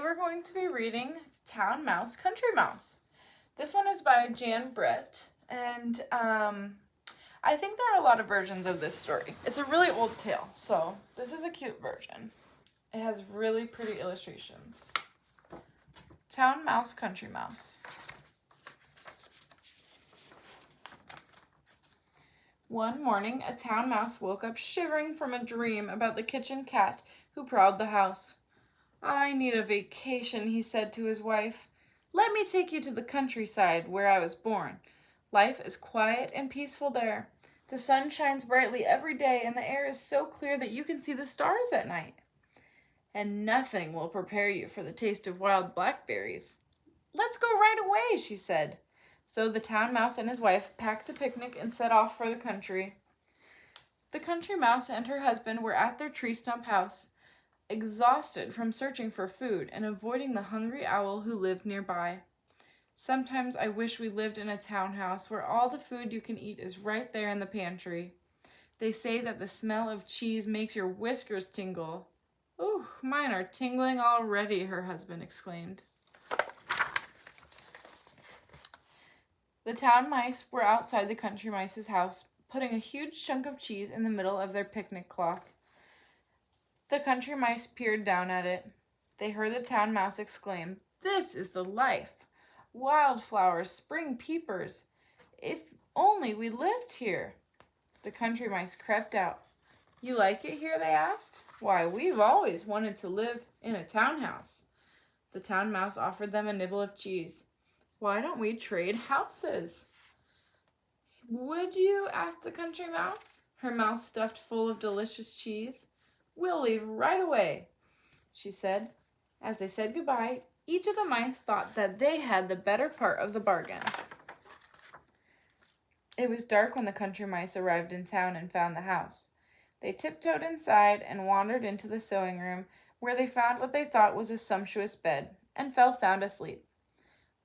we're going to be reading Town Mouse, Country Mouse. This one is by Jan Brett, and I think there are a lot of versions of this story. It's a really old tale, so this is a cute version. It has really pretty illustrations. Town Mouse, Country Mouse. One morning, a town mouse woke up shivering from a dream about the kitchen cat who prowled the house. "I need a vacation," he said to his wife. "Let me take you to the countryside where I was born. Life is quiet and peaceful there. The sun shines brightly every day and the air is so clear that you can see the stars at night. And nothing will prepare you for the taste of wild blackberries." "Let's go right away," she said. So the town mouse and his wife packed a picnic and set off for the country. The country mouse and her husband were at their tree stump house, exhausted from searching for food and avoiding the hungry owl who lived nearby. "Sometimes I wish we lived in a townhouse where all the food you can eat is right there in the pantry. They say that the smell of cheese makes your whiskers tingle." "Ooh, mine are tingling already," her husband exclaimed. The town mice were outside the country mice's house, putting a huge chunk of cheese in the middle of their picnic cloth. The country mice peered down at it. They heard the town mouse exclaim, "This is the life! Wildflowers, spring peepers! If only we lived here!" The country mice crept out. "You like it here?" they asked. "Why, we've always wanted to live in a townhouse." The town mouse offered them a nibble of cheese. "Why don't we trade houses?" "Would you?" asked the country mouse, her mouth stuffed full of delicious cheese. "We'll leave right away," she said. As they said goodbye, each of the mice thought that they had the better part of the bargain. It was dark when the country mice arrived in town and found the house. They tiptoed inside and wandered into the sewing room, where they found what they thought was a sumptuous bed, and fell sound asleep.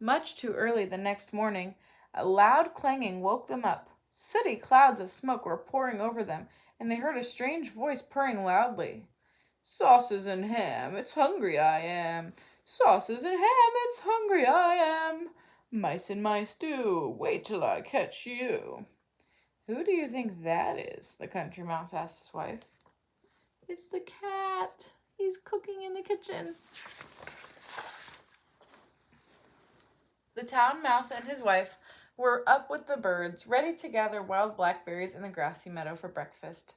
Much too early the next morning, a loud clanging woke them up. Sooty clouds of smoke were pouring over them, and they heard a strange voice purring loudly. "Sauces and ham, it's hungry I am. Sauces and ham, it's hungry I am. Mice in my stew, wait till I catch you." "Who do you think that is?" the country mouse asked his wife. "It's the cat. He's cooking in the kitchen." The town mouse and his wife were up with the birds, ready to gather wild blackberries in the grassy meadow for breakfast.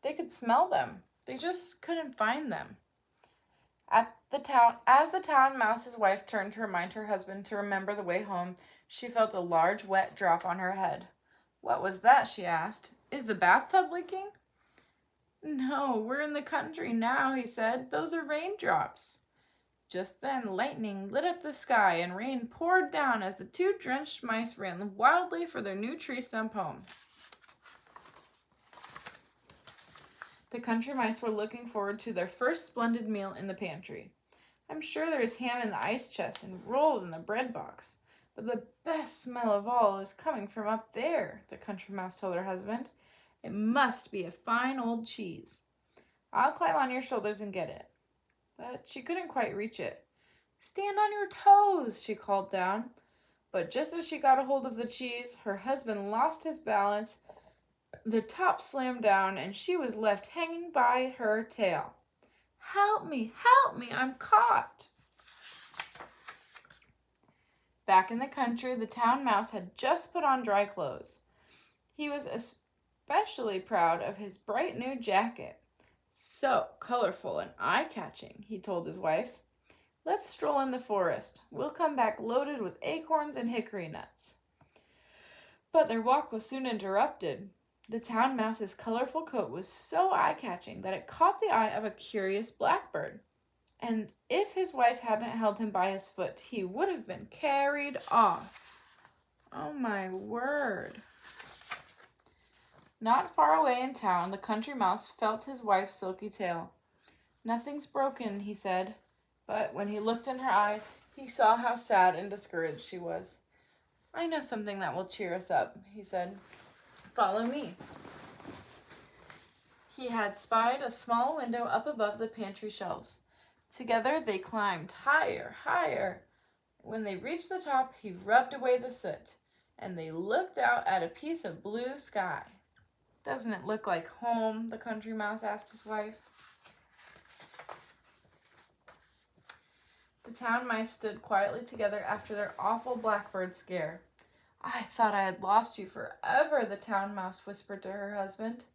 They could smell them. They just couldn't find them. As the town mouse's wife turned to remind her husband to remember the way home, she felt a large wet drop on her head. "What was that?" she asked. "Is the bathtub leaking?" "No, we're in the country now," he said. "Those are raindrops." Just then, lightning lit up the sky and rain poured down as the two drenched mice ran wildly for their new tree stump home. The country mice were looking forward to their first splendid meal in the pantry. "I'm sure there is ham in the ice chest and rolls in the bread box. But the best smell of all is coming from up there," the country mouse told her husband. "It must be a fine old cheese. I'll climb on your shoulders and get it." But she couldn't quite reach it. "Stand on your toes," she called down. But just as she got a hold of the cheese, her husband lost his balance, the top slammed down, and she was left hanging by her tail. Help me, I'm caught." Back in the country, the town mouse had just put on dry clothes. He was especially proud of his bright new jacket. "So colorful and eye-catching," he told his wife. "Let's stroll in the forest. We'll come back loaded with acorns and hickory nuts." But their walk was soon interrupted. The town mouse's colorful coat was so eye-catching that it caught the eye of a curious blackbird. And if his wife hadn't held him by his foot, he would have been carried off. Oh my word. Not far away in town, the country mouse felt his wife's silky tail. "Nothing's broken," he said. But when he looked in her eye, he saw how sad and discouraged she was. "I know something that will cheer us up," he said. "Follow me." He had spied a small window up above the pantry shelves. Together they climbed higher, higher. When they reached the top, he rubbed away the soot, and they looked out at a piece of blue sky. "Doesn't it look like home?" the country mouse asked his wife. The town mice stood quietly together after their awful blackbird scare. "I thought I had lost you forever," the town mouse whispered to her husband.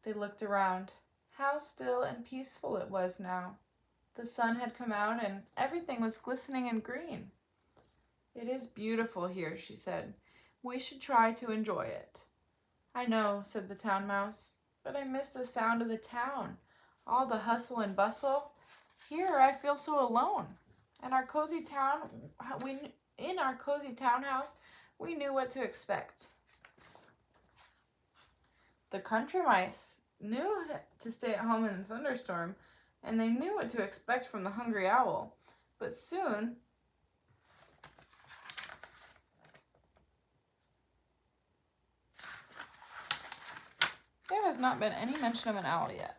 They looked around. How still and peaceful it was now. The sun had come out and everything was glistening and green. "It is beautiful here," she said. "We should try to enjoy it." "I know," said the town mouse, "but I miss the sound of the town, all the hustle and bustle. Here I feel so alone. In our cozy townhouse, we knew what to expect." The country mice knew to stay at home in the thunderstorm, and they knew what to expect from the hungry owl. But soon there has not been any mention of an owl yet.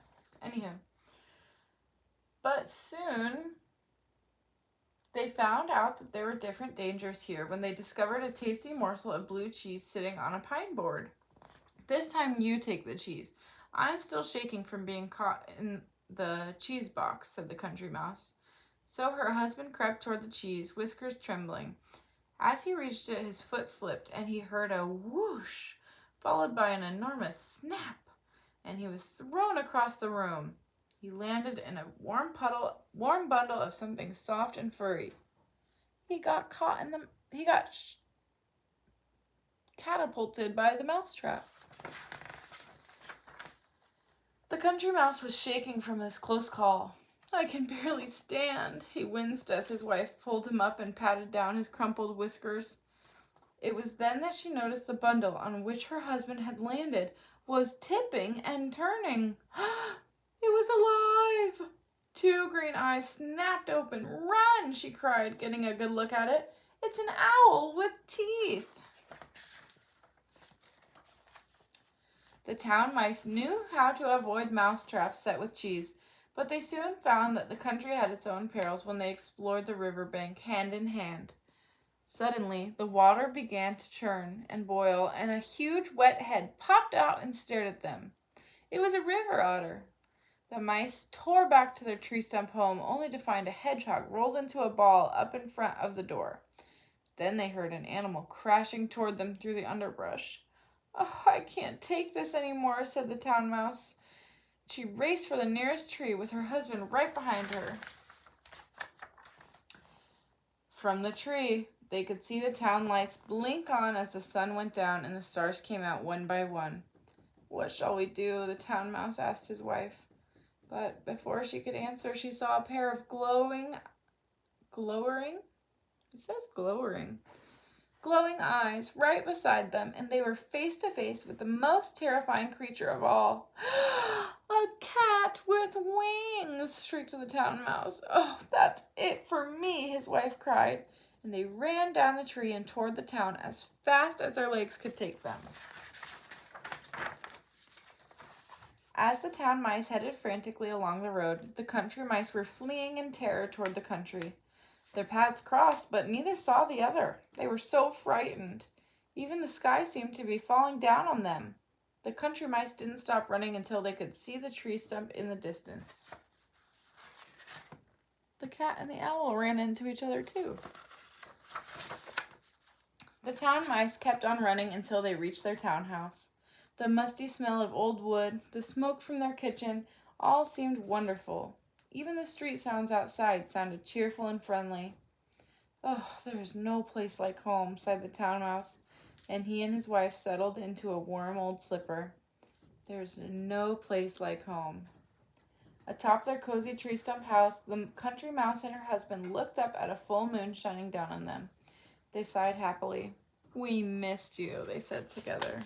But soon they found out that there were different dangers here when they discovered a tasty morsel of blue cheese sitting on a pine board. "This time you take the cheese. I'm still shaking from being caught in the cheese box," said the country mouse. So her husband crept toward the cheese, whiskers trembling. As he reached it, his foot slipped, and he heard a whoosh, followed by an enormous snap, and he was thrown across the room. He landed in a warm bundle of something soft and furry. He got catapulted by the mousetrap. The country mouse was shaking from this close call. "I can barely stand," he winced as his wife pulled him up and patted down his crumpled whiskers. It was then that she noticed the bundle on which her husband had landed was tipping and turning. It was alive! Two green eyes snapped open. "Run!" she cried, getting a good look at it. "It's an owl with teeth." The town mice knew how to avoid mouse traps set with cheese, but they soon found that the country had its own perils when they explored the river bank hand in hand. Suddenly, the water began to churn and boil, and a huge wet head popped out and stared at them. It was a river otter. The mice tore back to their tree stump home, only to find a hedgehog rolled into a ball up in front of the door. Then they heard an animal crashing toward them through the underbrush. "Oh, I can't take this anymore," said the town mouse. She raced for the nearest tree with her husband right behind her. From the tree, they could see the town lights blink on as the sun went down and the stars came out one by one. "What shall we do?" the town mouse asked his wife. But before she could answer, she saw a pair of glowing eyes right beside them, and they were face to face with the most terrifying creature of all. "A cat with wings!" shrieked the town mouse. "Oh, that's it for me!" his wife cried, and they ran down the tree and toward the town as fast as their legs could take them. As the town mice headed frantically along the road, the country mice were fleeing in terror toward the country. Their paths crossed, but neither saw the other. They were so frightened. Even the sky seemed to be falling down on them. The country mice didn't stop running until they could see the tree stump in the distance. The cat and the owl ran into each other too. The town mice kept on running until they reached their townhouse. The musty smell of old wood, the smoke from their kitchen, all seemed wonderful. Even the street sounds outside sounded cheerful and friendly. "Oh, there is no place like home," sighed the town mouse, and he and his wife settled into a warm old slipper. There's no place like home. Atop their cozy tree stump house, the country mouse and her husband looked up at a full moon shining down on them. They sighed happily. "We missed you," they said together.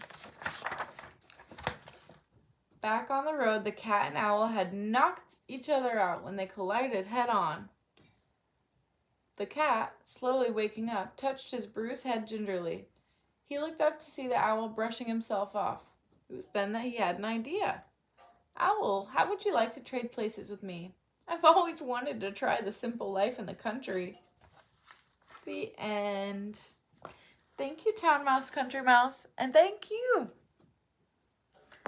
Back on the road, the cat and owl had knocked each other out when they collided head-on. The cat, slowly waking up, touched his bruised head gingerly. He looked up to see the owl brushing himself off. It was then that he had an idea. "Owl, how would you like to trade places with me? I've always wanted to try the simple life in the country. The end. Thank you, Town Mouse, Country Mouse, and thank you